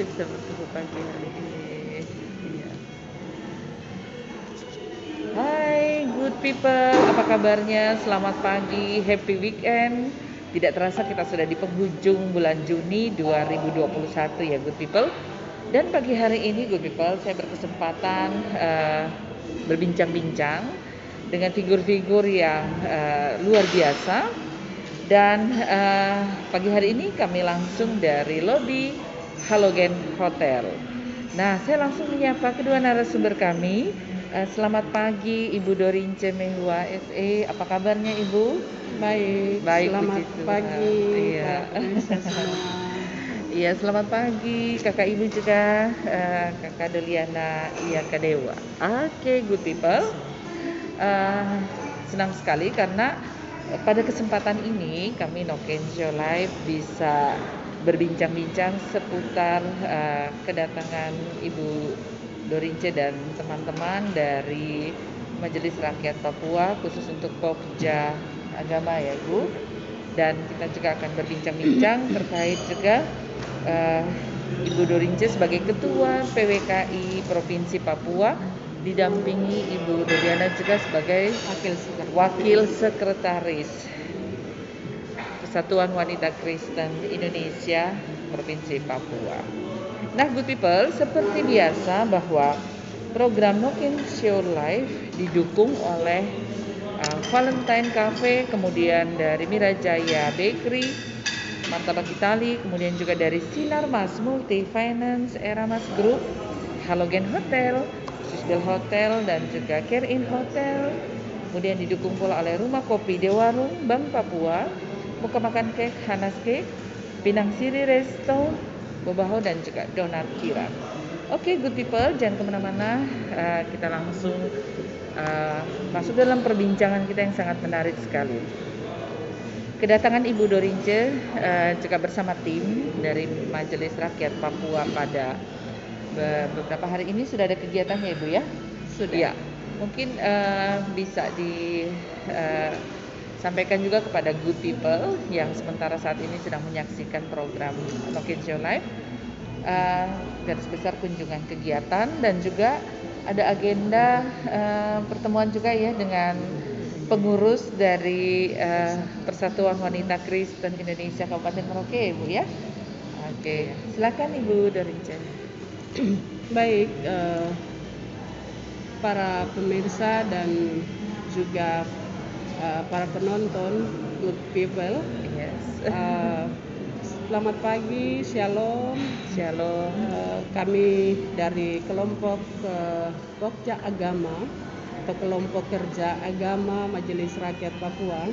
bisa bertemu pagi hari ini. Iya. Hai good people, apa kabarnya? Selamat pagi, happy weekend. Tidak terasa kita sudah di penghujung bulan Juni 2021 ya good people. Dan pagi hari ini good people saya berkesempatan berbincang-bincang dengan figur-figur yang luar biasa. Dan pagi hari ini kami langsung dari lobi Halogen Hotel. Nah, saya langsung menyapa kedua narasumber kami. Selamat pagi Ibu Dorince Mehua SE. Apa kabarnya Ibu? Baik, Baik, selamat puji Tuhan. pagi Iya. para pemirsa semua. Iya, selamat pagi Kakak Ibu juga, Kakak Deliana Iya Kadewa. Oke, good people. Senang sekali karena pada kesempatan ini kami No Kenzo Live bisa berbincang-bincang seputar kedatangan Ibu Dorince dan teman-teman dari Majelis Rakyat Papua khusus untuk Pokja Agama ya Ibu. Dan kita juga akan berbincang-bincang terkait juga Ibu Dorince sebagai Ketua PWKI Provinsi Papua didampingi Ibu Doriana juga sebagai Wakil Sekretaris Persatuan Wanita Kristen Indonesia Provinsi Papua. Nah, good people, seperti biasa bahwa program No Can Show Live didukung oleh Valentine Cafe, kemudian dari Mirajaya Bakery, Martabak Itali, kemudian juga dari Sinar Mas Multi Finance, Eramas Group, Halogen Hotel, Swissbell Hotel, dan juga Care In Hotel. Kemudian didukung pula oleh Rumah Kopi Dewarung, Bank Papua, Muka Makan Cake, Hanas Cake, Pinang Siri Resto, Bobaho, dan juga Donar Kiran. Oke, good people, jangan kemana-mana, kita langsung masuk dalam perbincangan kita yang sangat menarik sekali. Kedatangan Ibu Dorince juga bersama tim dari Majelis Rakyat Papua pada beberapa hari ini sudah ada kegiatannya Ibu ya? Sudah. Ya, mungkin bisa disampaikan juga kepada good people yang sementara saat ini sedang menyaksikan program No Kenzo Live. Garis besar kunjungan kegiatan dan juga ada agenda pertemuan juga ya dengan pengurus dari Persatuan Wanita Kristen Indonesia Kabupaten Merauke, Ibu ya. Oke, silakan Ibu Dorince. Baik, para pemirsa dan juga para penonton good people. Yes. Selamat pagi, shalom. Shalom. Kami dari kelompok Pokja Agama atau kelompok kerja agama Majelis Rakyat Papua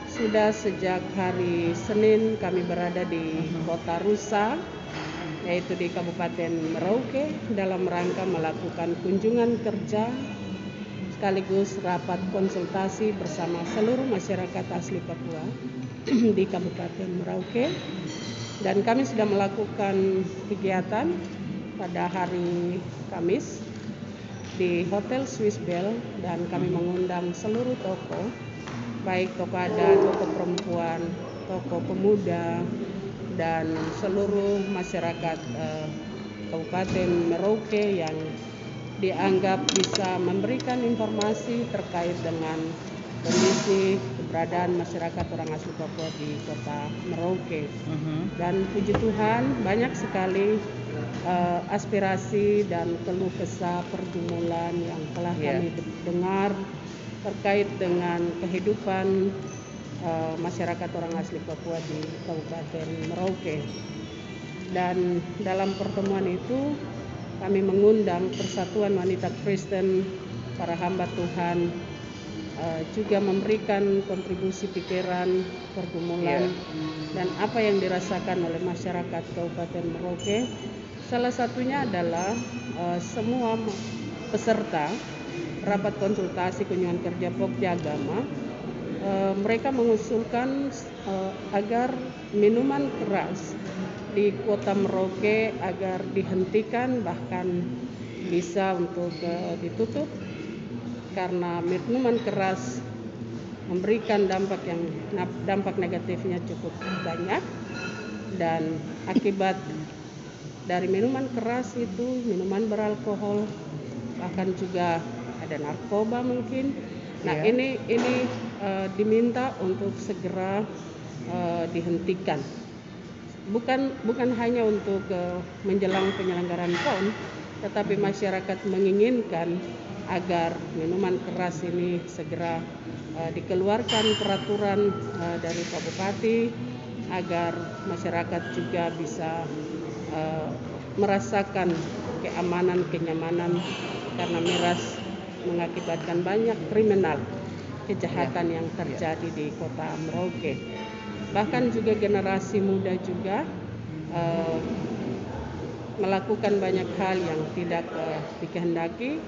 sudah sejak hari Senin kami berada di Kota Rusa, yaitu di Kabupaten Merauke, dalam rangka melakukan kunjungan kerja sekaligus rapat konsultasi bersama seluruh masyarakat asli Papua di Kabupaten Merauke. Dan kami sudah melakukan kegiatan pada hari Kamis di Hotel Swissbell, dan kami mengundang seluruh tokoh, baik tokoh adat, tokoh perempuan, tokoh pemuda, dan seluruh masyarakat Kabupaten Merauke yang dianggap bisa memberikan informasi terkait dengan kondisi keberadaan masyarakat orang asli Papua di Kota Merauke. Dan puji Tuhan banyak sekali aspirasi dan keluh kesah pergumulan yang telah kami dengar terkait dengan kehidupan masyarakat orang asli Papua di Kabupaten Merauke. Dan dalam pertemuan itu kami mengundang Persatuan Wanita Kristen, para hamba Tuhan, juga memberikan kontribusi pikiran, pergumulan, dan apa yang dirasakan oleh masyarakat Kabupaten Merauke. Salah satunya adalah semua peserta rapat konsultasi kunjungan kerja Pokja Agama, mereka mengusulkan agar minuman keras di Kota Merauke agar dihentikan, bahkan bisa untuk ditutup, karena minuman keras memberikan dampak negatifnya cukup banyak, dan akibat dari minuman keras itu, minuman beralkohol, bahkan juga ada narkoba mungkin. Nah, Ya. ini diminta untuk segera dihentikan. Bukan hanya untuk menjelang penyelenggaraan PON, tetapi masyarakat menginginkan agar minuman keras ini segera dikeluarkan peraturan dari Pak Bupati agar masyarakat juga bisa merasakan keamanan, kenyamanan, karena miras mengakibatkan banyak kriminal kejahatan yang terjadi di kota Merauke. Bahkan juga generasi muda juga melakukan banyak hal yang tidak dikehendaki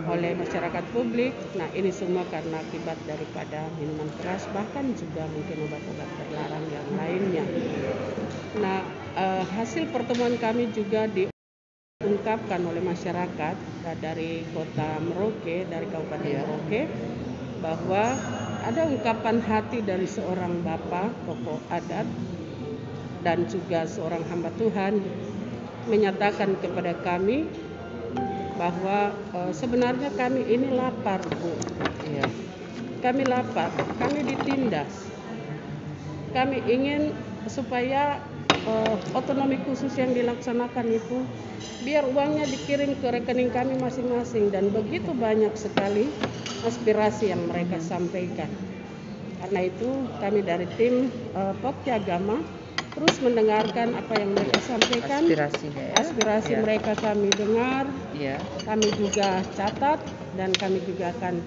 oleh masyarakat publik. Nah, ini semua karena akibat daripada minuman keras, bahkan juga mungkin obat-obat terlarang yang lainnya. Nah, hasil pertemuan kami juga diungkapkan oleh masyarakat dari kota Merauke, dari Kabupaten Merauke, bahwa ada ungkapan hati dari seorang bapak tokoh adat dan juga seorang hamba Tuhan menyatakan kepada kami bahwa sebenarnya kami ini lapar, Bu. Iya. Kami lapar, kami ditindas. Kami ingin supaya otonomi khusus yang dilaksanakan itu biar uangnya dikirim ke rekening kami masing-masing, dan begitu banyak sekali aspirasi yang mereka sampaikan. Karena itu kami dari tim Pokja Agama terus mendengarkan apa yang mereka sampaikan. Aspirasinya ya. Aspirasi mereka kami dengar, kami juga catat, dan kami juga akan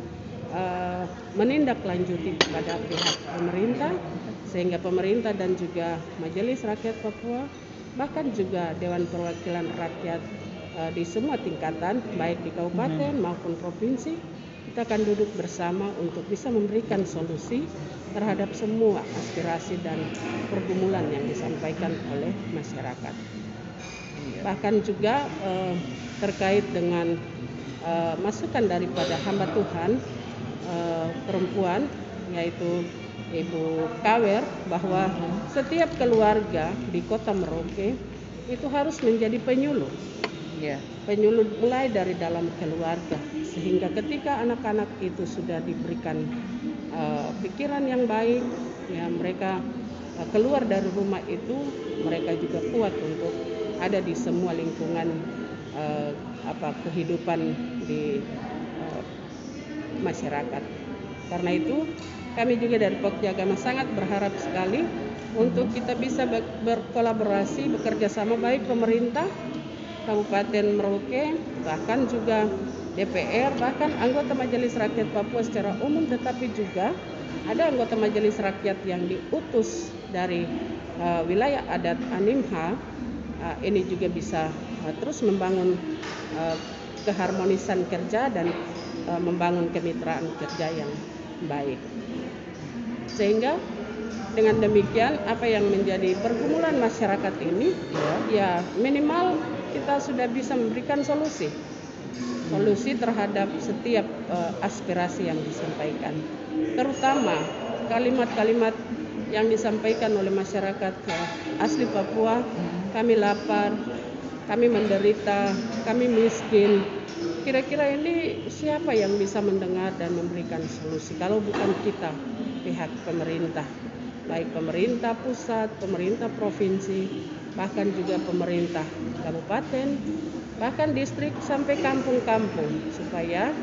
menindaklanjuti kepada pihak pemerintah, sehingga pemerintah dan juga Majelis Rakyat Papua, bahkan juga Dewan Perwakilan Rakyat di semua tingkatan, baik di kabupaten maupun provinsi, kita akan duduk bersama untuk bisa memberikan solusi terhadap semua aspirasi dan pergumulan yang disampaikan oleh masyarakat. Bahkan juga terkait dengan masukan daripada hamba Tuhan perempuan, yaitu Ibu Kawer, bahwa setiap keluarga di kota Merauke itu harus menjadi penyuluh. Penyuluh mulai dari dalam keluarga, sehingga ketika anak-anak itu sudah diberikan pikiran yang baik, ya mereka keluar dari rumah itu, mereka juga kuat untuk ada di semua lingkungan kehidupan di masyarakat. Karena itu kami juga dari Pokja Agama sangat berharap sekali untuk kita bisa berkolaborasi, bekerja sama, baik pemerintah Kabupaten Merauke, bahkan juga DPR, bahkan anggota Majelis Rakyat Papua secara umum, tetapi juga ada anggota Majelis Rakyat yang diutus dari wilayah adat Animha. Ini juga bisa terus membangun keharmonisan kerja dan membangun kemitraan kerja yang baik. Sehingga dengan demikian apa yang menjadi pergumulan masyarakat ini ya minimal kita sudah bisa memberikan solusi terhadap setiap aspirasi yang disampaikan, terutama kalimat-kalimat yang disampaikan oleh masyarakat asli Papua. Kami lapar, kami menderita, kami miskin. Kira-kira ini siapa yang bisa mendengar dan memberikan solusi kalau bukan kita, pihak pemerintah, baik pemerintah pusat, pemerintah provinsi, bahkan juga pemerintah kabupaten, bahkan distrik sampai kampung-kampung, supaya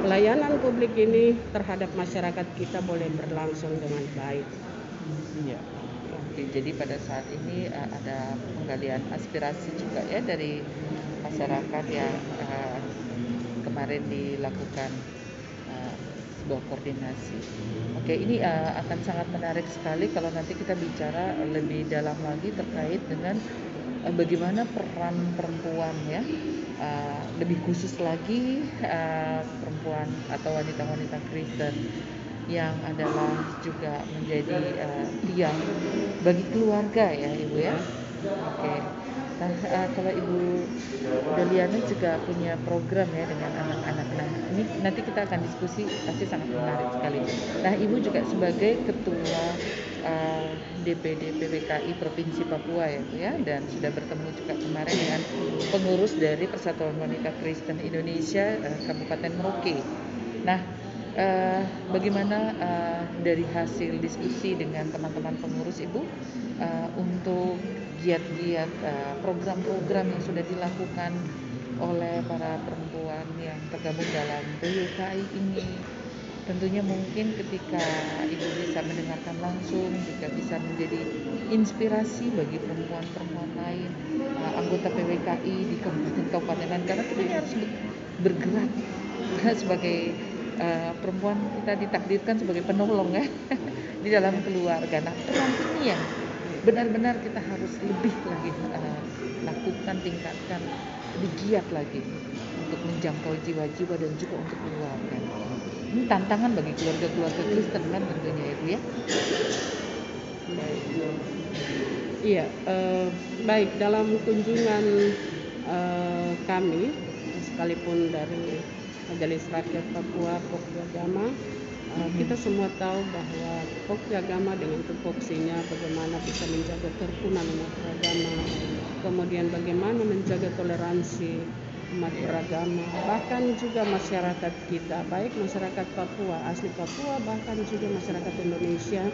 pelayanan publik ini terhadap masyarakat kita boleh berlangsung dengan baik. Oke, jadi pada saat ini ada penggalian aspirasi juga ya dari masyarakat yang kemarin dilakukan sebuah koordinasi. Oke, ini akan sangat menarik sekali kalau nanti kita bicara lebih dalam lagi terkait dengan bagaimana peran perempuan ya, lebih khusus lagi perempuan atau wanita-wanita Kristen yang adalah juga menjadi tiang bagi keluarga ya Ibu ya. Oke. Nah, kalau Ibu Deliana juga punya program ya dengan anak-anak. Nah, ini nanti kita akan diskusi, pasti sangat menarik sekali. Nah, Ibu juga sebagai Ketua DPD PPKI Provinsi Papua ya, Bu, ya, dan sudah bertemu juga kemarin dengan pengurus dari Persatuan Wanita Kristen Indonesia Kabupaten Merauke. Nah, bagaimana dari hasil diskusi dengan teman-teman pengurus Ibu untuk giat-giat program-program yang sudah dilakukan oleh para perempuan yang tergabung dalam PWKI ini? Tentunya mungkin ketika Ibu bisa mendengarkan langsung juga bisa menjadi inspirasi bagi perempuan-perempuan lain, anggota PWKI di kabupaten-kabupaten lain, karena kita ini harus bergerak sebagai perempuan, kita ditakdirkan sebagai penolong ya di dalam keluarga. Nah, peran ini yang benar-benar kita harus lebih lagi lakukan, tingkatkan, lebih giat lagi untuk menjangkau jiwa-jiwa dan juga untuk keluarga. Ini tantangan bagi keluarga-keluarga Kristen kan tentunya ya Bu ya. Iya, baik, dalam kunjungan kami, sekalipun dari Majelis Rakyat Papua Pokja Agama, kita semua tahu bahwa Pokja Agama dengan tupoksinya bagaimana bisa menjaga kerukunan umat beragama, kemudian bagaimana menjaga toleransi umat beragama, bahkan juga masyarakat kita, baik masyarakat Papua, asli Papua, bahkan juga masyarakat Indonesia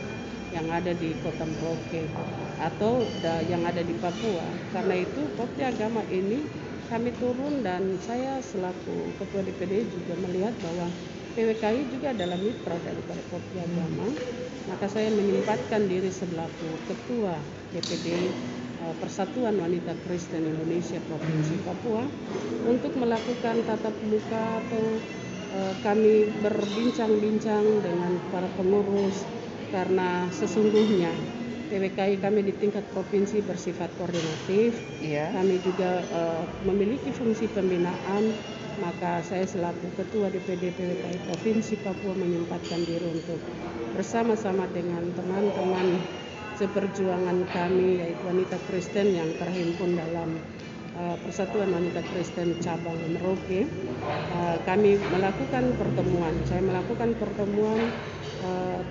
yang ada di Kota Merauke atau yang ada di Papua. Karena itu Pokja Agama ini kami turun, dan saya selaku Ketua DPD juga melihat bahwa PWKI juga adalah mitra daripada Pokja Agama. Maka saya menyempatkan diri selaku Ketua DPD Persatuan Wanita Kristen Indonesia Provinsi Papua untuk melakukan tatap muka atau kami berbincang-bincang dengan para pengurus, karena sesungguhnya PWKI kami di tingkat provinsi bersifat koordinatif. Kami juga memiliki fungsi pembinaan, maka saya selaku Ketua DPD PWKI Provinsi Papua menyempatkan diri untuk bersama-sama dengan teman-teman seperjuangan kami, yaitu wanita Kristen yang terhimpun dalam Persatuan Wanita Kristen Cabang Merauke. Kami melakukan pertemuan. Saya melakukan pertemuan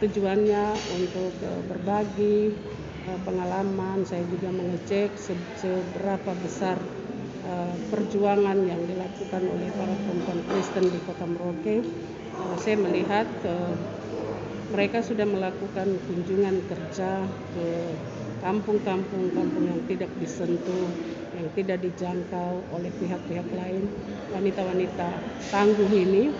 tujuannya untuk berbagi pengalaman. Saya juga mengecek seberapa besar perjuangan yang dilakukan oleh para perempuan Kristen di Kota Merauke. Saya melihat mereka sudah melakukan kunjungan kerja ke kampung-kampung yang tidak disentuh, yang tidak dijangkau oleh pihak-pihak lain. Wanita-wanita tangguh ini,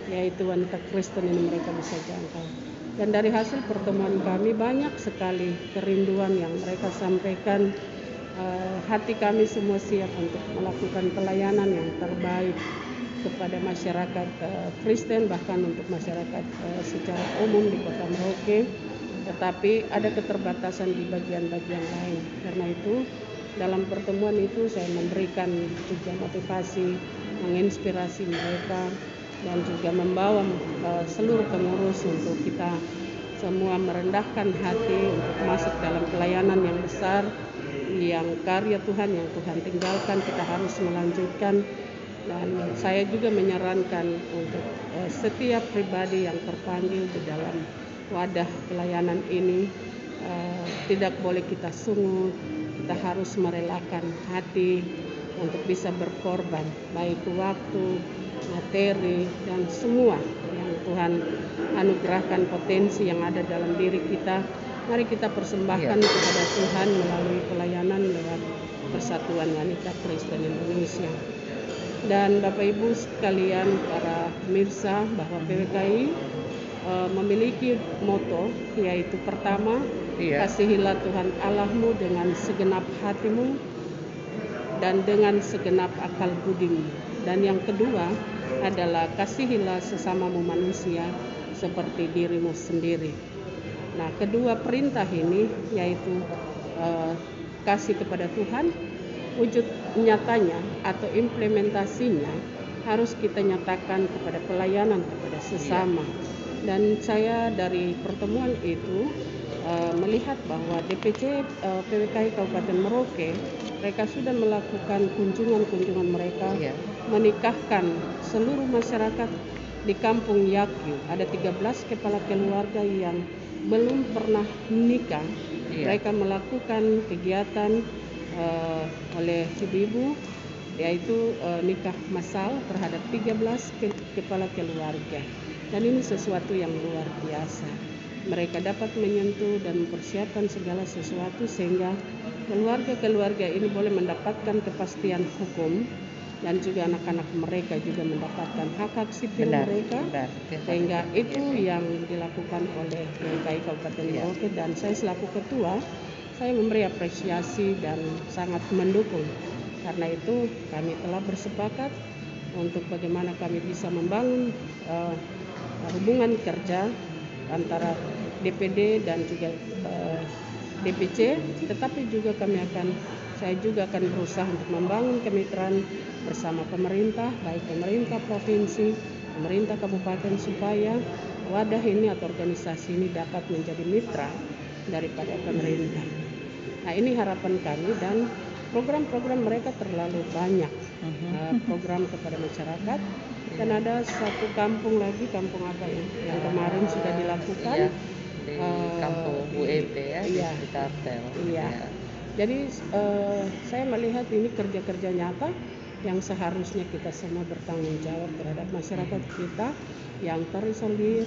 yaitu wanita Kristen ini, mereka bisa jangkau. Dan dari hasil pertemuan kami banyak sekali kerinduan yang mereka sampaikan. Hati kami semua siap untuk melakukan pelayanan yang terbaik kepada masyarakat Kristen, bahkan untuk masyarakat secara umum di Kota Merauke, tetapi ada keterbatasan di bagian-bagian lain. Karena itu dalam pertemuan itu saya memberikan juga motivasi, menginspirasi mereka, dan juga membawa seluruh pengurus untuk kita semua merendahkan hati untuk masuk dalam pelayanan yang besar, yang karya Tuhan yang Tuhan tinggalkan kita harus melanjutkan. Dan saya juga menyarankan untuk setiap pribadi yang terpanggil di dalam wadah pelayanan ini, tidak boleh kita sungut, kita harus merelakan hati untuk bisa berkorban, baik waktu, materi, dan semua yang Tuhan anugerahkan potensi yang ada dalam diri kita. Mari kita persembahkan kepada Tuhan melalui pelayanan lewat Persatuan Wanita Kristen Indonesia. Dan Bapak Ibu sekalian, para pemirsa, bahwa PWKI memiliki moto, yaitu pertama, kasihilah Tuhan Allahmu dengan segenap hatimu dan dengan segenap akal budimu. Dan yang kedua adalah kasihilah sesamamu manusia seperti dirimu sendiri. Nah, kedua perintah ini yaitu kasih kepada Tuhan, wujud nyatanya atau implementasinya harus kita nyatakan kepada pelayanan kepada sesama. Dan saya dari pertemuan itu melihat bahwa DPC PWKI Kabupaten Merauke mereka sudah melakukan kunjungan mereka Iya. menikahkan seluruh masyarakat di Kampung Yakyu. Ada 13 kepala keluarga yang belum pernah menikah. Iya. Mereka melakukan kegiatan oleh ibu-ibu yaitu nikah massal terhadap 13 kepala keluarga. Dan ini sesuatu yang luar biasa. Mereka dapat menyentuh dan mempersiapkan segala sesuatu sehingga keluarga-keluarga ini boleh mendapatkan kepastian hukum dan juga anak-anak mereka juga mendapatkan hak-hak sipil mereka. Sehingga itu yang dilakukan oleh PWKI Kabupaten Merauke dan saya selaku ketua saya memberi apresiasi dan sangat mendukung. Karena itu kami telah bersepakat untuk bagaimana kami bisa membangun hubungan kerja antara DPD dan juga DPC, tetapi juga saya juga akan berusaha untuk membangun kemitraan bersama pemerintah, baik pemerintah provinsi, pemerintah kabupaten supaya wadah ini atau organisasi ini dapat menjadi mitra daripada pemerintah. Nah, ini harapan kami dan program-program mereka terlalu banyak. Program kepada masyarakat dan ada satu kampung lagi, kampung apa ya yang kemarin sudah dilakukan di kampung Bu EP ya, di sekitar Tel. Jadi saya melihat ini kerja-kerja nyata yang seharusnya kita semua bertanggung jawab terhadap masyarakat kita yang terisolir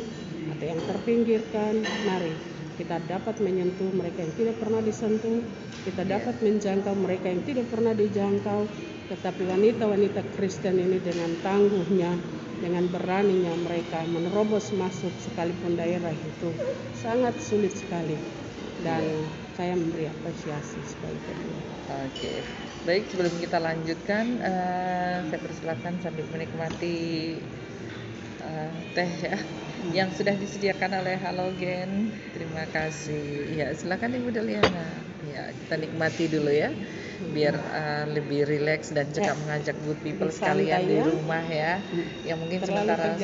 atau yang terpinggirkan. Mari kita dapat menyentuh mereka yang tidak pernah disentuh, kita dapat menjangkau mereka yang tidak pernah dijangkau. Tetapi wanita-wanita Kristen ini dengan tangguhnya, dengan beraninya mereka menerobos masuk sekalipun daerah itu sangat sulit sekali. Dan saya memberi apresiasi sekali lagi. Oke, baik sebelum kita lanjutkan, saya persilakan sambil menikmati teh ya yang sudah disediakan oleh Halogen. Terima kasih. Ya, silakan Ibu Deliana. Ya, kita nikmati dulu ya, biar lebih rileks dan juga mengajak good people sekalian di rumah ya, yang mungkin sementara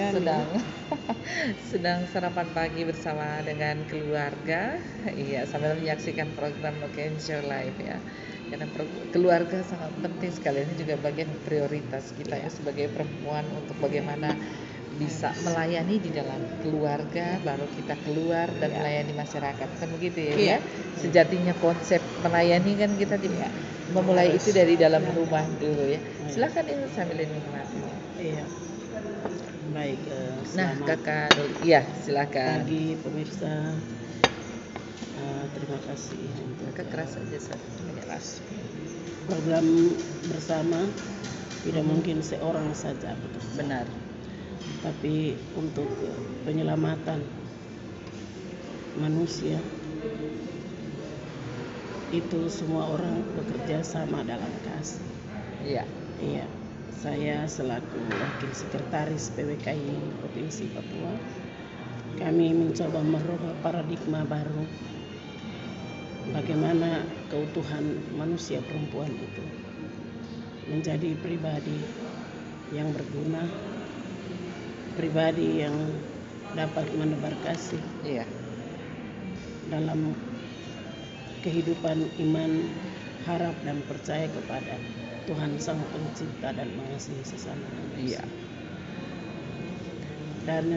sedang sarapan pagi bersama dengan keluarga. Iya, sambil menyaksikan program Loken Show Live ya. Karena keluarga sangat penting sekali, ini juga bagian prioritas kita ya sebagai perempuan untuk bagaimana bisa melayani di dalam keluarga, baru kita keluar dan melayani masyarakat, kan begitu ya? Sejatinya konsep melayani kan kita memulai itu dari dalam rumah dulu ya. Silakan Ibu sambil nikmati. Iya. Baik. Nah, Kakak, ya silakan. Pagi pemirsa. Terima kasih untuk keras aja keras. Program bersama tidak mungkin seorang saja bekerja. Benar. Tapi untuk penyelamatan manusia itu semua orang bekerja sama dalam kasih. Iya. Iya. Saya selaku wakil sekretaris PWKI Provinsi Papua, kami mencoba merubah paradigma baru bagaimana keutuhan manusia perempuan itu menjadi pribadi yang berguna, pribadi yang dapat menebar kasih dalam kehidupan iman, harap dan percaya kepada Tuhan Sang Pencipta dan mengasihi sesama manusia. Dan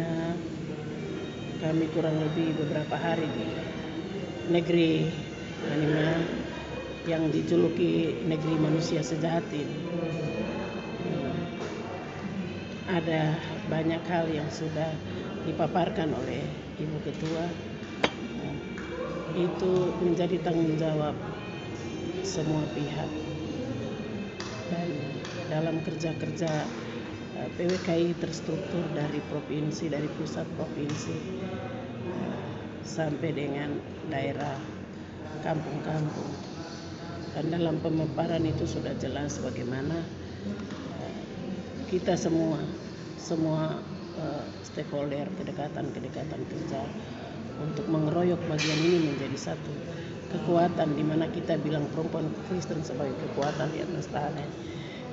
kami kurang lebih beberapa hari di negeri Anima yang dijuluki negeri manusia sejati. Ada banyak hal yang sudah dipaparkan oleh Ibu Ketua. Itu menjadi tanggung jawab semua pihak. Dan dalam kerja-kerja PWKI terstruktur dari provinsi, dari pusat provinsi sampai dengan daerah kampung-kampung. Dan dalam pemaparan itu sudah jelas bagaimana kita semua stakeholder kedekatan kerja untuk mengeroyok bagian ini menjadi satu kekuatan, di mana kita bilang perempuan Kristen sebagai kekuatan di atas tanah.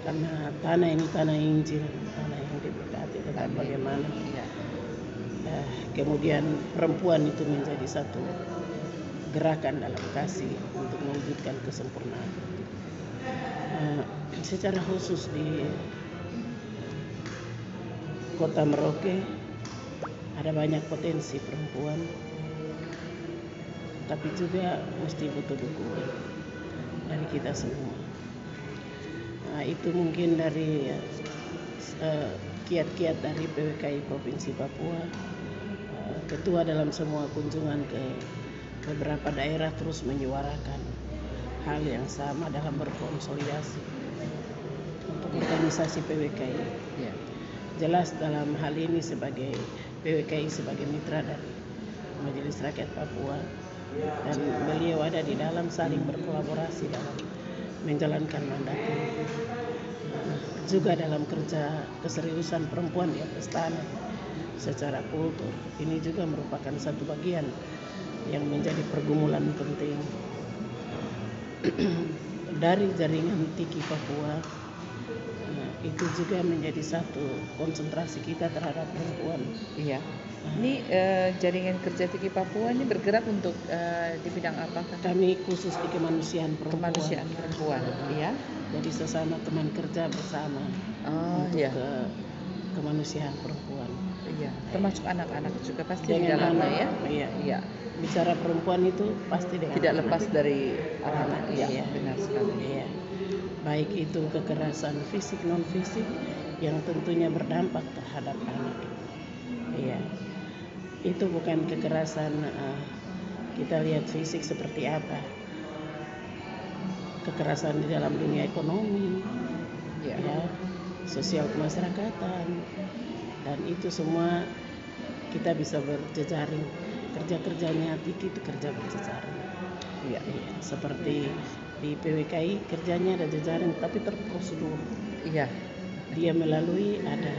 Karena tanah ini tanah Injil, tanah yang diberkati. Tetapi bagaimana kemudian perempuan itu menjadi satu gerakan dalam kasih untuk mewujudkan kesempurnaan. Secara khusus di Kota Merauke ada banyak potensi perempuan, tapi juga mesti butuh dukungan dari kita semua. Itu mungkin dari kiat-kiat dari PWKI Provinsi Papua. Ketua dalam semua kunjungan ke beberapa daerah terus menyuarakan hal yang sama dalam berkonsolidasi untuk organisasi PWKI. Ya. Jelas dalam hal ini sebagai PWKI sebagai mitra dari Majelis Rakyat Papua, dan beliau ada di dalam saling berkolaborasi dalam menjalankan mandat ini. Juga dalam kerja keseriusan perempuan di atas tanah secara kultur, ini juga merupakan satu bagian yang menjadi pergumulan penting dari jaringan Tiki Papua. Itu juga menjadi satu konsentrasi kita terhadap perempuan. Iya. Ini jaringan kerja Tiki Papua ini bergerak untuk di bidang apa? Kami khusus di kemanusiaan perempuan. Kemanusiaan perempuan, iya. Jadi sesama teman kerja bersama untuk Iya. Kemanusiaan perempuan. Iya. Termasuk anak-anak juga pasti di Dengan dalamnya ya. Iya. Iya. Bicara perempuan itu pasti dengan Tidak anak. lepas dari anak-anak. Iya, Iya. benar sekali. Iya. Baik itu kekerasan fisik non fisik yang tentunya berdampak terhadap anak. Iya. Itu bukan kekerasan kita lihat fisik seperti apa. Kekerasan di dalam dunia ekonomi, Iya. ya, sosial kemasyarakatan, dan itu semua kita bisa berjejaring. Kerja-kerjanya Tiki itu kerja berjejaring. Iya. Seperti di PWKI kerjanya ada jejaring tapi terprosedur. Iya. Dia melalui ada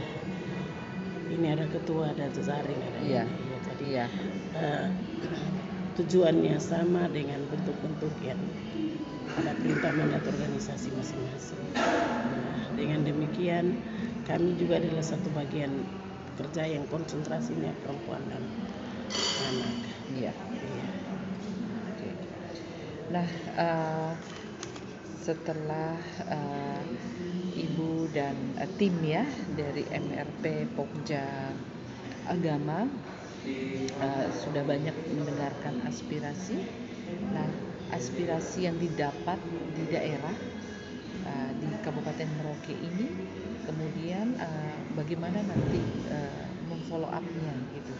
ketua, ada jejaring, ada Iya. ini. Jadi Iya. tujuannya sama dengan bentuk-bentuk yang ada perintah mandat organisasi masing-masing. Dengan demikian kami juga adalah satu bagian kerja yang konsentrasinya perempuan dan anak. Iya. Iya. Nah, setelah Ibu dan tim ya dari MRP Pokja Agama sudah banyak mendengarkan aspirasi. Nah, aspirasi yang didapat di daerah di Kabupaten Merauke ini, kemudian bagaimana nanti memfollow up-nya gitu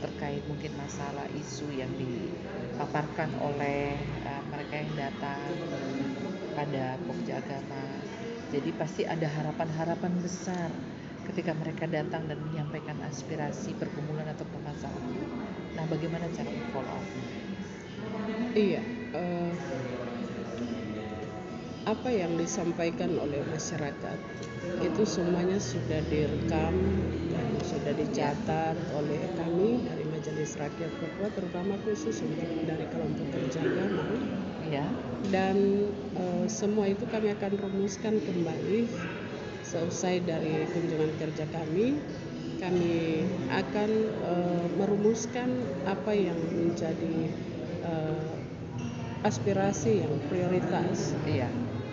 terkait mungkin masalah isu yang dipaparkan oleh mereka yang datang pada Pokja Agama. Jadi pasti ada harapan-harapan besar ketika mereka datang dan menyampaikan aspirasi, pergumulan atau permasalahan. Nah, bagaimana cara memfollow up? Iya, apa yang disampaikan oleh masyarakat itu semuanya sudah direkam dan sudah dicatat oleh kami dari Majelis Rakyat Papua, terutama khusus untuk dari kelompok kerja agama. Ya. Dan semua itu kami akan rumuskan kembali seusai dari kunjungan kerja kami. Kami akan merumuskan apa yang menjadi aspirasi yang prioritas. Iya.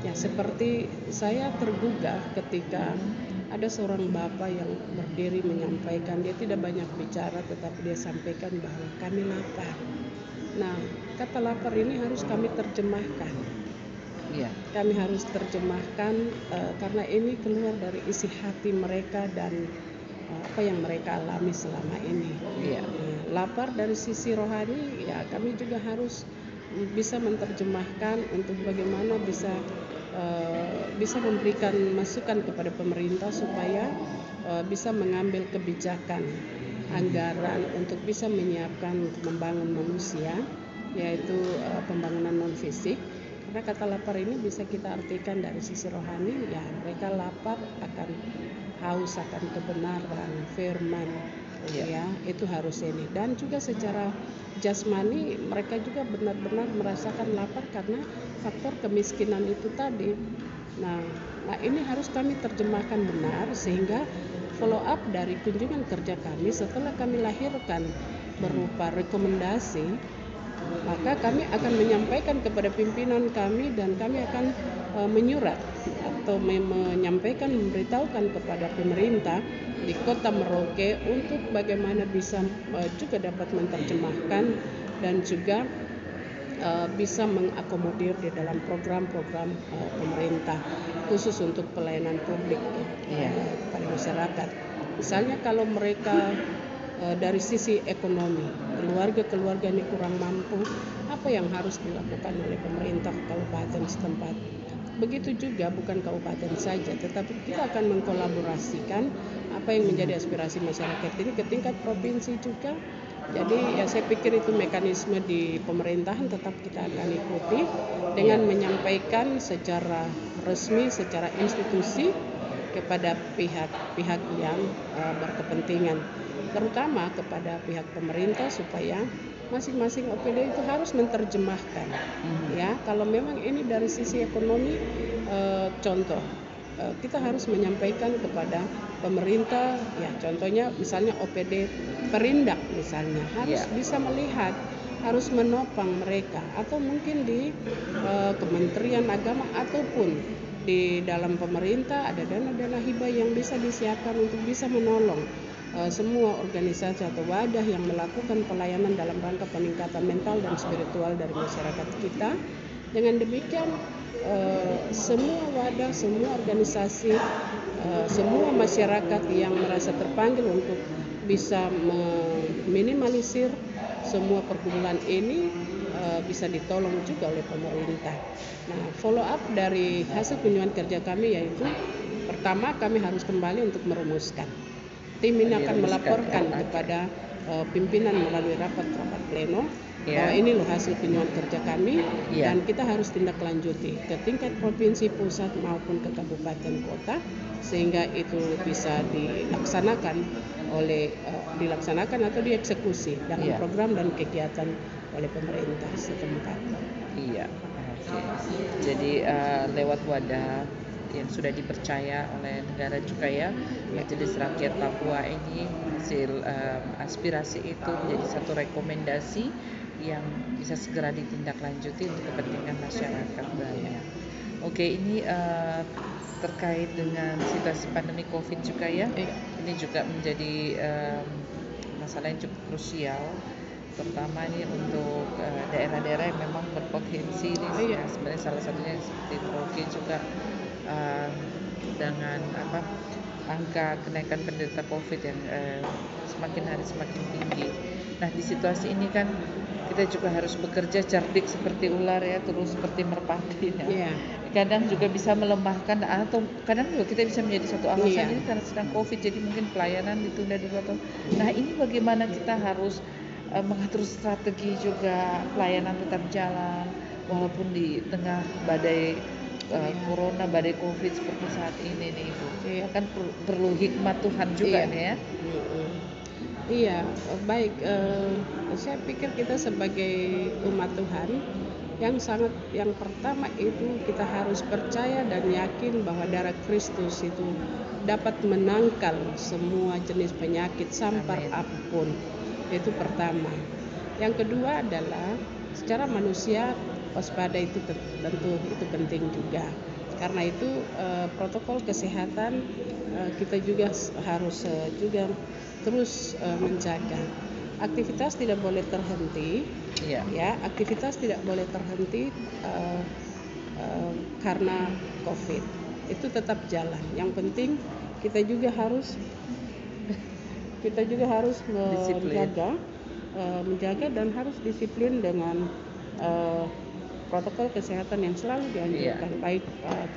Ya, seperti saya tergugah ketika ada seorang bapak yang berdiri menyampaikan, dia tidak banyak bicara tetapi dia sampaikan bahwa kami lapar. Nah, kata lapar ini harus kami terjemahkan. Iya. Kami harus terjemahkan karena ini keluar dari isi hati mereka dan apa yang mereka alami selama ini. Iya. Lapar dari sisi rohani, ya kami juga harus bisa menerjemahkan untuk bagaimana bisa memberikan masukan kepada pemerintah supaya bisa mengambil kebijakan anggaran untuk bisa menyiapkan untuk membangun manusia, yaitu pembangunan non fisik. Karena kata lapar ini bisa kita artikan dari sisi rohani, ya mereka lapar akan haus akan kebenaran, firman, ya itu harus ini. Dan juga secara jasmani mereka juga benar-benar merasakan lapar karena faktor kemiskinan itu tadi. Nah ini harus kami terjemahkan benar sehingga follow up dari kunjungan kerja kami setelah kami lahirkan berupa rekomendasi maka kami akan menyampaikan kepada pimpinan kami dan kami akan menyurat atau menyampaikan, memberitahukan kepada pemerintah di Kota Merauke untuk bagaimana bisa juga dapat menerjemahkan dan juga bisa mengakomodir di dalam program-program pemerintah khusus untuk pelayanan publik kepada masyarakat. Misalnya kalau mereka dari sisi ekonomi, keluarga ini kurang mampu, apa yang harus dilakukan oleh pemerintah kabupaten setempat. Begitu juga bukan kabupaten saja, tetapi kita akan mengkolaborasikan apa yang menjadi aspirasi masyarakat ini ke tingkat provinsi juga. Jadi saya pikir itu mekanisme di pemerintahan tetap kita akan ikuti dengan menyampaikan secara resmi, secara institusi kepada pihak-pihak yang berkepentingan, terutama kepada pihak pemerintah supaya masing-masing OPD itu harus menerjemahkan. Ya, kalau memang ini dari sisi ekonomi, contoh kita harus menyampaikan kepada pemerintah, ya contohnya misalnya OPD Perindak misalnya harus bisa melihat, harus menopang mereka, atau mungkin di Kementerian Agama ataupun di dalam pemerintah ada dana-dana hibah yang bisa disiapkan untuk bisa menolong semua organisasi atau wadah yang melakukan pelayanan dalam rangka peningkatan mental dan spiritual dari masyarakat kita. Dengan demikian semua wadah, semua organisasi, semua masyarakat yang merasa terpanggil untuk bisa meminimalisir semua pergumulan ini bisa ditolong juga oleh pemerintah. Nah, follow up dari hasil kunjungan kerja kami yaitu pertama kami harus kembali untuk merumuskan. Tim ini akan melaporkan kepada pimpinan melalui rapat pleno bahwa ini loh hasil kunjungan kerja kami dan kita harus tindak lanjuti ke tingkat provinsi, pusat maupun ke kabupaten kota sehingga itu bisa dilaksanakan atau dieksekusi dalam program dan kegiatan oleh pemerintah setempat. Iya, oke. Jadi lewat wadah yang sudah dipercaya oleh negara juga ya, Majelis Rakyat Papua ini hasil aspirasi itu menjadi satu rekomendasi yang bisa segera ditindaklanjuti untuk kepentingan masyarakat banyak. Oke, ini terkait dengan situasi pandemi COVID juga ya. Ini juga menjadi masalah yang cukup krusial, terutama ini untuk daerah-daerah yang memang berpotensi ini. Sebenarnya salah satunya seperti Merauke juga dengan angka kenaikan penderita COVID yang semakin hari semakin tinggi. Nah, di situasi ini kan kita juga harus bekerja cerdik seperti ular ya, terus seperti merpati ya. Kadang juga bisa melemahkan atau kadang juga kita bisa menjadi satu alasan ini karena sedang COVID jadi mungkin pelayanan ditunda dulu. Nah, ini bagaimana kita harus mengatur strategi juga pelayanan tetap jalan walaupun di tengah badai corona, badai COVID seperti saat ini nih Ibu. Kan perlu hikmat Tuhan juga nih ya. Iya, baik. Saya pikir kita sebagai umat Tuhan yang pertama itu kita harus percaya dan yakin bahwa darah Kristus itu dapat menangkal semua jenis penyakit sampar apapun. Itu pertama. Yang kedua adalah secara manusia waspada itu tentu itu penting juga. Karena itu protokol kesehatan kita juga harus juga terus menjaga. Aktivitas tidak boleh terhenti. Ya, aktivitas tidak boleh terhenti karena COVID. Itu tetap jalan. Yang penting kita juga harus menjaga dan harus disiplin dengan protokol kesehatan yang selalu dianjurkan. Baik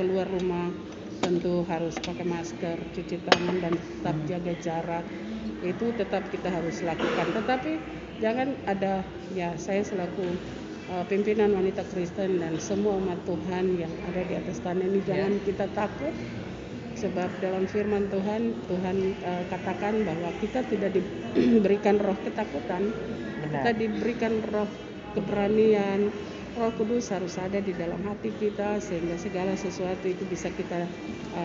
keluar rumah tentu harus pakai masker, cuci tangan dan tetap jaga jarak. Itu tetap kita harus lakukan. Tetapi jangan ada, ya saya selaku pimpinan wanita Kristen dan semua umat Tuhan yang ada di atas tanah ini jangan kita takut. Sebab dalam firman Tuhan katakan bahwa kita tidak diberikan roh ketakutan, kita diberikan roh keberanian, Roh Kudus harus ada di dalam hati kita sehingga segala sesuatu itu bisa kita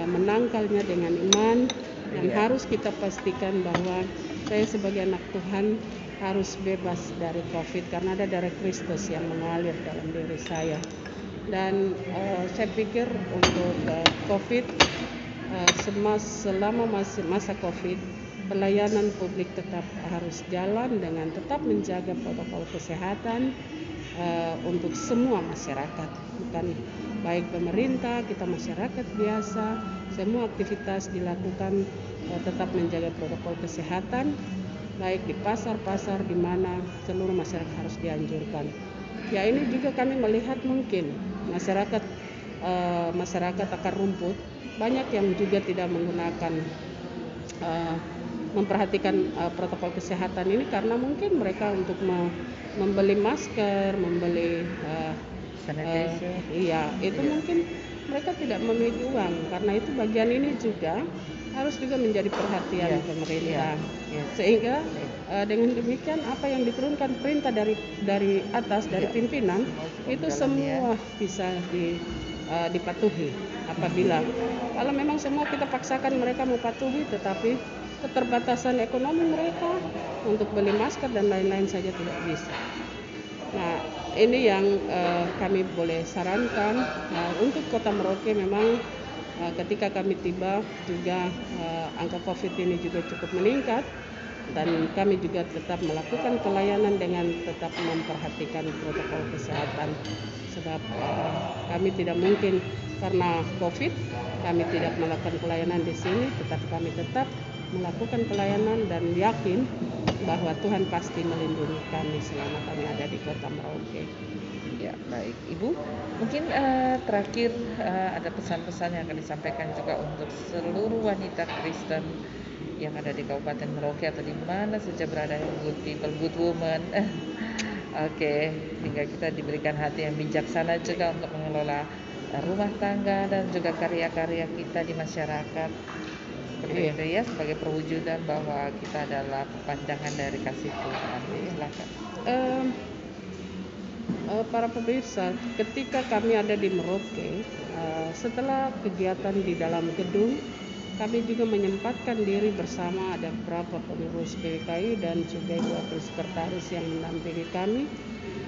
menangkalnya dengan iman, dan harus kita pastikan bahwa saya sebagai anak Tuhan harus bebas dari COVID karena ada darah Kristus yang mengalir dalam diri saya. Dan saya pikir untuk COVID, selama masa COVID, pelayanan publik tetap harus jalan dengan tetap menjaga protokol kesehatan untuk semua masyarakat, bukan baik pemerintah, kita masyarakat biasa, semua aktivitas dilakukan tetap menjaga protokol kesehatan, baik di pasar-pasar di mana seluruh masyarakat harus dianjurkan. Ya, ini juga kami melihat mungkin masyarakat akar rumput banyak yang juga tidak menggunakan memperhatikan protokol kesehatan ini karena mungkin mereka untuk membeli masker, membeli sanitizer. Iya, itu mungkin mereka tidak memiliki uang. Karena itu bagian ini juga harus juga menjadi perhatian pemerintah. Sehingga dengan demikian apa yang diturunkan perintah dari atas, dari pimpinan itu semua bisa dipatuhi. Apabila kalau memang semua kita paksakan mereka mau patuhi, tetapi keterbatasan ekonomi mereka untuk beli masker dan lain-lain saja tidak bisa. Nah, ini yang kami boleh sarankan untuk Kota Merauke. Memang ketika kami tiba juga angka COVID ini juga cukup meningkat, dan kami juga tetap melakukan pelayanan dengan tetap memperhatikan protokol kesehatan, sebab kami tidak mungkin karena COVID kami tidak melakukan pelayanan di sini, tetapi kami tetap melakukan pelayanan dan yakin bahwa Tuhan pasti melindungi kami selama kami ada di Kota Merauke. Ya, baik Ibu. Mungkin terakhir ada pesan-pesan yang akan disampaikan juga untuk seluruh wanita Kristen yang ada di Kabupaten Merauke atau di mana saja berada, yang good people, good woman. Oke, hingga kita diberikan hati yang bijaksana juga untuk mengelola rumah tangga dan juga karya-karya kita di masyarakat. Seperti itu ya, sebagai perwujudan bahwa kita adalah pandangan dari kasih Tuhan. Silakan. Para pemirsa, ketika kami ada di Merauke, setelah kegiatan di dalam gedung, kami juga menyempatkan diri bersama ada beberapa pengurus PKI dan juga wakil sekretaris yang mendampingi kami.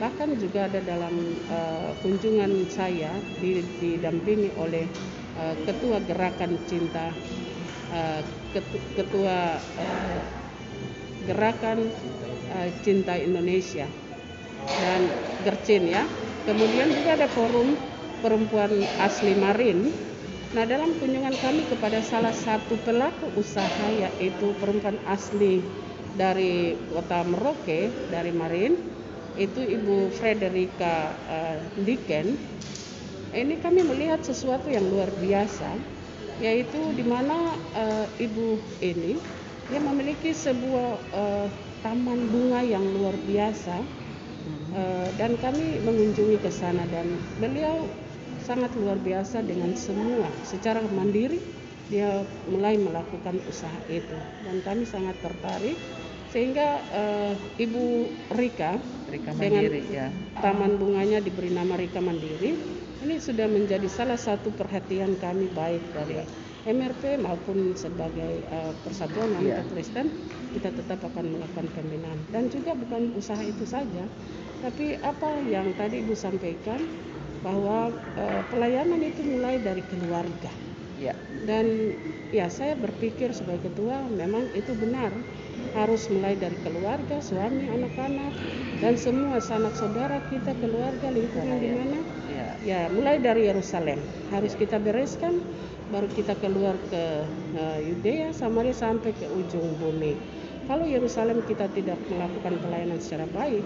Bahkan juga ada dalam kunjungan saya didampingi oleh ketua gerakan cinta, ketua gerakan cinta Indonesia dan Gercin ya. Kemudian juga ada forum perempuan asli Marin. Nah, dalam kunjungan kami kepada salah satu pelaku usaha yaitu perempuan asli dari Kota Merauke, dari Marin, itu Ibu Frederica Diken. Ini kami melihat sesuatu yang luar biasa, yaitu di mana ibu ini dia memiliki sebuah taman bunga yang luar biasa, dan kami mengunjungi ke sana dan beliau sangat luar biasa dengan semua secara mandiri dia mulai melakukan usaha itu, dan kami sangat tertarik sehingga Ibu Rika Mandiri, dengan taman bunganya diberi nama Rika Mandiri ini sudah menjadi salah satu perhatian kami baik dari MRP maupun sebagai Persatuan Wanita Kristen. Kita tetap akan melakukan pembinaan, dan juga bukan usaha itu saja, tapi apa yang tadi Ibu sampaikan bahwa pelayanan itu mulai dari keluarga. Dan ya, saya berpikir sebagai ketua memang itu benar, harus mulai dari keluarga, suami, anak-anak, dan semua sanak saudara kita, keluarga, lingkungan di mana. Ya, mulai dari Yerusalem harus kita bereskan, baru kita keluar ke Yudea, Samaria sampai ke ujung bumi. Kalau Yerusalem kita tidak melakukan pelayanan secara baik,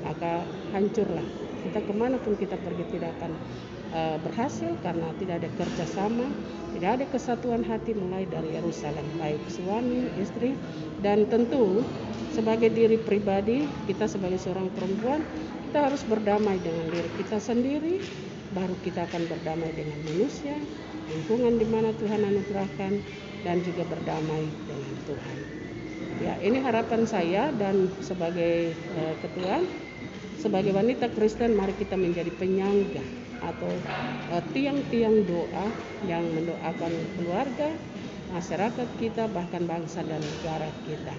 maka hancurlah. Kita kemanapun kita pergi tidak akan berhasil karena tidak ada kerjasama, tidak ada kesatuan hati mulai dari Yerusalem, baik suami, istri, dan tentu sebagai diri pribadi, kita sebagai seorang perempuan, kita harus berdamai dengan diri kita sendiri, baru kita akan berdamai dengan manusia, lingkungan di mana Tuhan anugerahkan, dan juga berdamai dengan Tuhan. Ya, ini harapan saya, dan sebagai ketua, sebagai wanita Kristen mari kita menjadi penyangga atau tiang-tiang doa yang mendoakan keluarga, masyarakat kita, bahkan bangsa dan negara kita.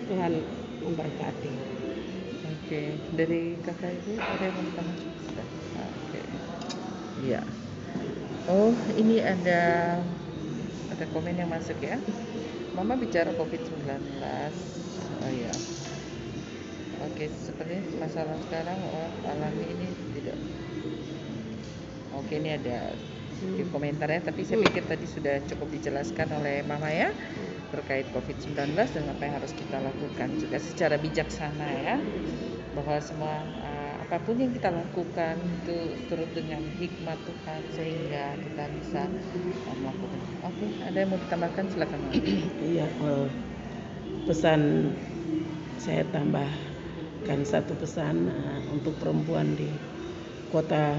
Tuhan memberkati. Oke, dari kakak ibu ada yang mau tambah? Sudah. Oke. Iya. Oh, ini ada komen yang masuk ya. Mama bicara COVID-19. Oh ya. Oke, sepertinya masalah sekarang orang alami ini tidak. Oke, ini ada komentarnya, tapi saya pikir tadi sudah cukup dijelaskan oleh Mama ya terkait COVID-19 dan apa yang harus kita lakukan juga secara bijaksana ya, bahwa semua apapun yang kita lakukan itu turut dengan hikmat Tuhan sehingga kita bisa melakukan. Oke, ada yang mau ditambahkan silakan Mama. Iya, pesan saya tambahkan satu pesan untuk perempuan di kota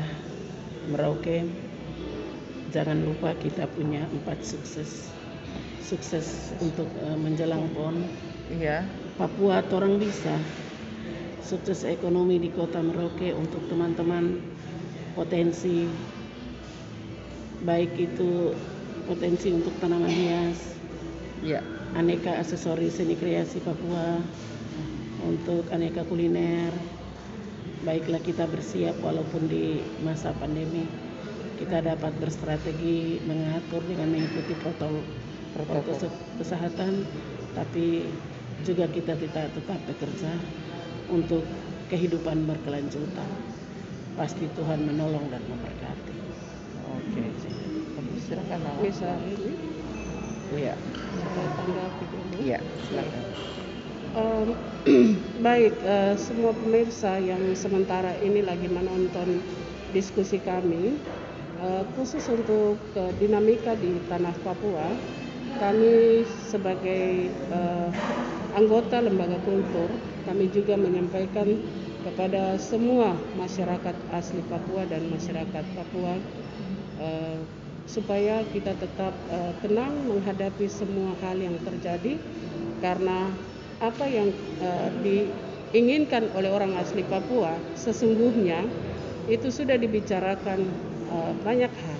Merauke. Jangan lupa kita punya 4 sukses untuk menjelang PON. Iya. Papua orang bisa sukses ekonomi di kota Merauke untuk teman-teman potensi, baik itu potensi untuk tanaman hias, ya, aneka aksesoris seni kreasi Papua, untuk aneka kuliner. Baiklah kita bersiap walaupun di masa pandemi kita dapat berstrategi mengatur dengan mengikuti protokol kesehatan, tapi juga kita tetap bekerja untuk kehidupan berkelanjutan. Pasti Tuhan menolong dan memberkati. Oke, silakan Mama. Bisa ini Iya. tanggapi dulu. Iya, silakan. Baik, semua pemirsa yang sementara ini lagi menonton diskusi kami, khusus untuk dinamika di tanah Papua, kami sebagai anggota lembaga kultur, kami juga menyampaikan kepada semua masyarakat asli Papua dan masyarakat Papua supaya kita tetap tenang menghadapi semua hal yang terjadi, karena apa yang diinginkan oleh orang asli Papua sesungguhnya itu sudah dibicarakan banyak hal,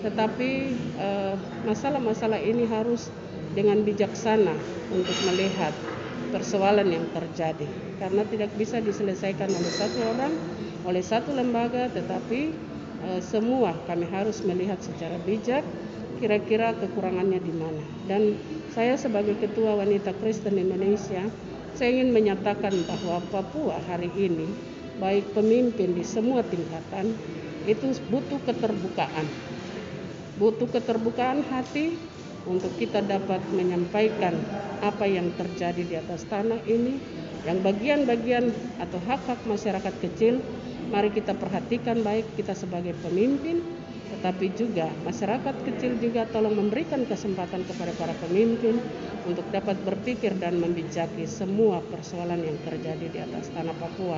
tetapi masalah-masalah ini harus dengan bijaksana untuk melihat persoalan yang terjadi, karena tidak bisa diselesaikan oleh satu orang, oleh satu lembaga, tetapi semua kami harus melihat secara bijak kira-kira kekurangannya di mana. Dan saya sebagai Ketua Wanita Kristen Indonesia, saya ingin menyatakan bahwa Papua hari ini, baik pemimpin di semua tingkatan, itu butuh keterbukaan hati untuk kita dapat menyampaikan apa yang terjadi di atas tanah ini, yang bagian-bagian atau hak-hak masyarakat kecil. Mari kita perhatikan baik kita sebagai pemimpin, tetapi juga masyarakat kecil juga tolong memberikan kesempatan kepada para pemimpin untuk dapat berpikir dan membijaki semua persoalan yang terjadi di atas tanah Papua.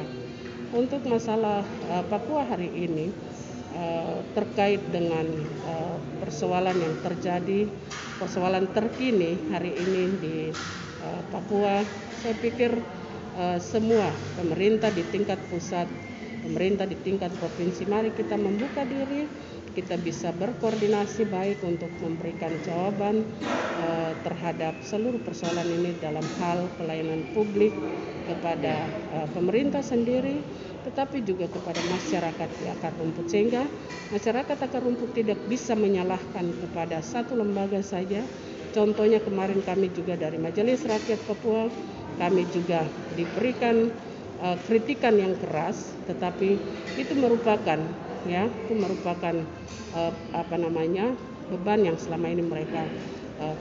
Untuk masalah Papua hari ini, terkait dengan persoalan yang terjadi, persoalan terkini hari ini di Papua, saya pikir semua pemerintah di tingkat pusat, pemerintah di tingkat provinsi, mari kita membuka diri, kita bisa berkoordinasi baik untuk memberikan jawaban terhadap seluruh persoalan ini dalam hal pelayanan publik kepada pemerintah sendiri, tetapi juga kepada masyarakat di akar rumput, sehingga masyarakat akar rumput tidak bisa menyalahkan kepada satu lembaga saja. Contohnya kemarin kami juga dari Majelis Rakyat Papua, kami juga diberikan kritikan yang keras, tetapi itu merupakan beban yang selama ini mereka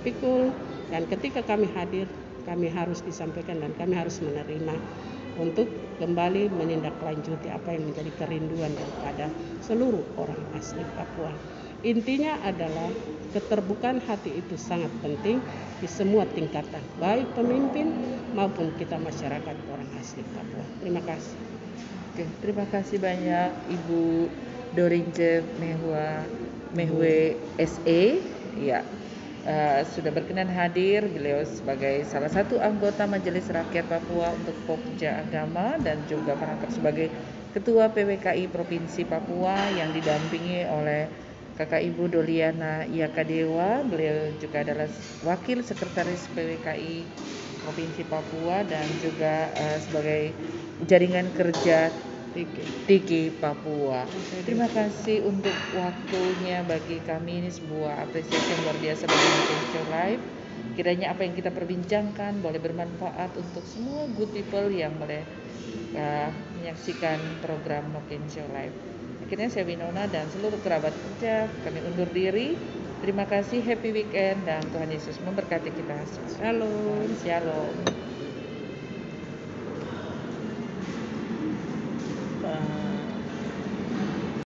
pikul, dan ketika kami hadir, kami harus disampaikan dan kami harus menerima untuk kembali menindaklanjuti apa yang menjadi kerinduan daripada seluruh orang asli Papua. Intinya adalah keterbukaan hati itu sangat penting di semua tingkatan, baik pemimpin maupun kita masyarakat orang asli Papua. Terima kasih. Oke, terima kasih banyak Ibu Dorinje Mehwe SE. Ya, sudah berkenan hadir. Beliau sebagai salah satu anggota Majelis Rakyat Papua untuk Pokja Agama dan juga merangkap sebagai Ketua PWKI Provinsi Papua yang didampingi oleh Kakak Ibu Doliana Yakadewa. Beliau juga adalah Wakil Sekretaris PWKI Provinsi Papua dan juga sebagai jaringan kerja Tiki Papua. Terima kasih untuk waktunya, bagi kami ini sebuah apresiasi yang luar biasa bagi Noken Show Live. Kiranya apa yang kita perbincangkan boleh bermanfaat untuk semua good people yang boleh menyaksikan program Noken Show Live. Akhirnya saya Winona dan seluruh kerabat kerja kami undur diri. Terima kasih, happy weekend dan Tuhan Yesus memberkati kita semua. Shalom. Shalom.